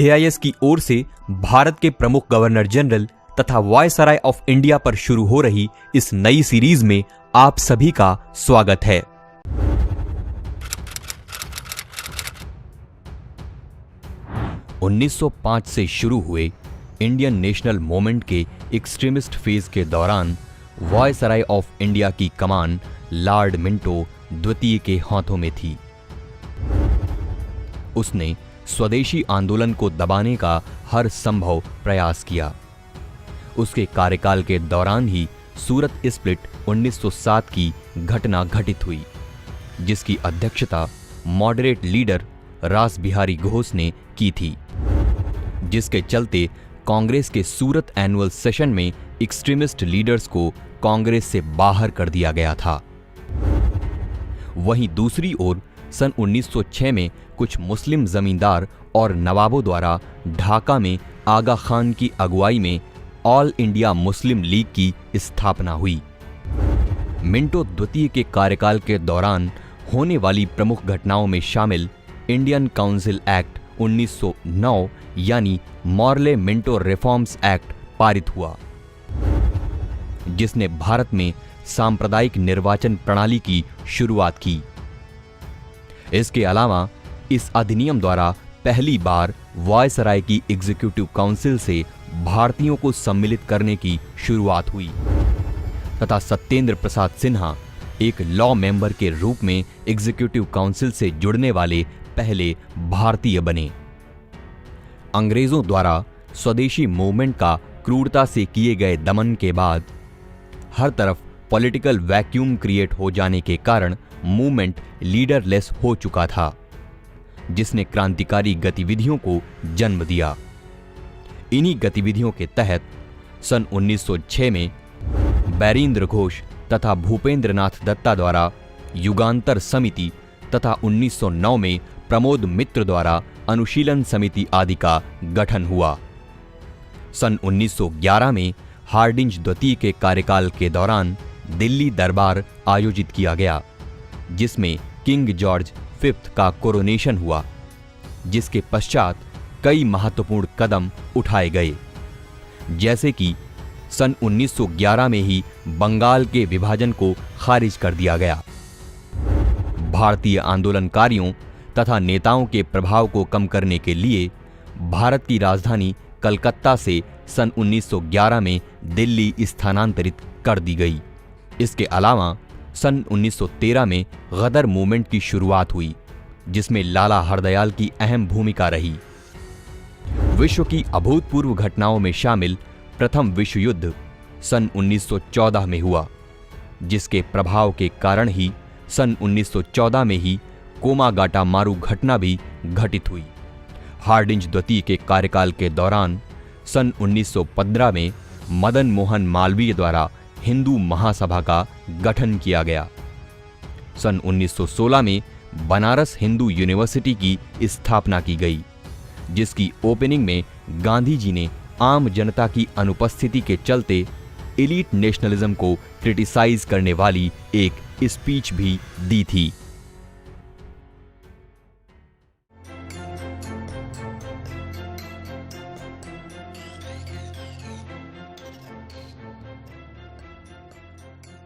DIS की ओर से भारत के प्रमुख गवर्नर जनरल तथा वायसराय ऑफ इंडिया पर शुरू हो रही इस नई सीरीज में आप सभी का स्वागत है। (1905) से शुरू हुए इंडियन नेशनल मूवमेंट के एक्सट्रीमिस्ट फेज के दौरान वायसराय ऑफ इंडिया की कमान लॉर्ड मिंटो द्वितीय के हाथों में थी। उसने स्वदेशी आंदोलन को दबाने का हर संभव प्रयास किया। उसके कार्यकाल के दौरान ही सूरत स्प्लिट 1907 की घटना घटित हुई, जिसकी अध्यक्षता मॉडरेट लीडर रास बिहारी घोष ने की थी, जिसके चलते कांग्रेस के सूरत एनुअल सेशन में एक्सट्रीमिस्ट लीडर्स को कांग्रेस से बाहर कर दिया गया था। वहीं दूसरी ओर सन 1906 में कुछ मुस्लिम जमींदार और नवाबों द्वारा ढाका में आगा खान की अगुवाई में ऑल इंडिया मुस्लिम लीग की स्थापना हुई। मिंटो द्वितीय के कार्यकाल के दौरान होने वाली प्रमुख घटनाओं में शामिल इंडियन काउंसिल एक्ट 1909 यानी मॉर्ले मिंटो रिफॉर्म्स एक्ट पारित हुआ, जिसने भारत में सांप्रदायिक निर्वाचन प्रणाली की शुरुआत की। इसके अलावा इस अधिनियम द्वारा पहली बार वायसराय की एग्जीक्यूटिव काउंसिल से भारतीयों को सम्मिलित करने की शुरुआत हुई तथा सत्येंद्र प्रसाद सिन्हा एक लॉ मेंबर के रूप में एग्जीक्यूटिव काउंसिल से जुड़ने वाले पहले भारतीय बने। अंग्रेजों द्वारा स्वदेशी मूवमेंट का क्रूरता से किए गए दमन के बाद हर तरफ पॉलिटिकल वैक्यूम क्रिएट हो जाने के कारण मूवमेंट लीडरलेस हो चुका था, जिसने क्रांतिकारी गतिविधियों को जन्म दिया। इन्हीं गतिविधियों के तहत सन 1906 में बैरिंद्र घोष तथा भूपेंद्र नाथ दत्ता द्वारा युगांतर समिति तथा 1909 में प्रमोद मित्र द्वारा अनुशीलन समिति आदि का गठन हुआ। सन 1911 में हार्डिंज द्वितीय के कार्यकाल के दौरान दिल्ली दरबार आयोजित किया गया, जिसमें किंग जॉर्ज फिफ्थ का कोरोनेशन हुआ, जिसके पश्चात कई महत्वपूर्ण कदम उठाए गए, जैसे कि सन 1911 में ही बंगाल के विभाजन को खारिज कर दिया गया। भारतीय आंदोलनकारियों तथा नेताओं के प्रभाव को कम करने के लिए भारत की राजधानी कलकत्ता से सन 1911 में दिल्ली स्थानांतरित कर दी गई। इसके अलावा सन 1913 में गदर मूवमेंट की शुरुआत हुई, जिसमें लाला हरदयाल की अहम भूमिका रही। विश्व की अभूतपूर्व घटनाओं में शामिल प्रथम विश्व युद्ध सन 1914 में हुआ, जिसके प्रभाव के कारण ही सन 1914 में ही कोमागाटा मारू घटना भी घटित हुई। हार्डिंज द्वितीय के कार्यकाल के दौरान सन 1915 में मदन मोहन मालवीय द्वारा हिंदू महासभा का गठन किया गया। सन 1916 में बनारस हिंदू यूनिवर्सिटी की स्थापना की गई, जिसकी ओपनिंग में गांधी जी ने आम जनता की अनुपस्थिति के चलते एलीट नेशनलिज्म को क्रिटिसाइज करने वाली एक स्पीच भी दी थी।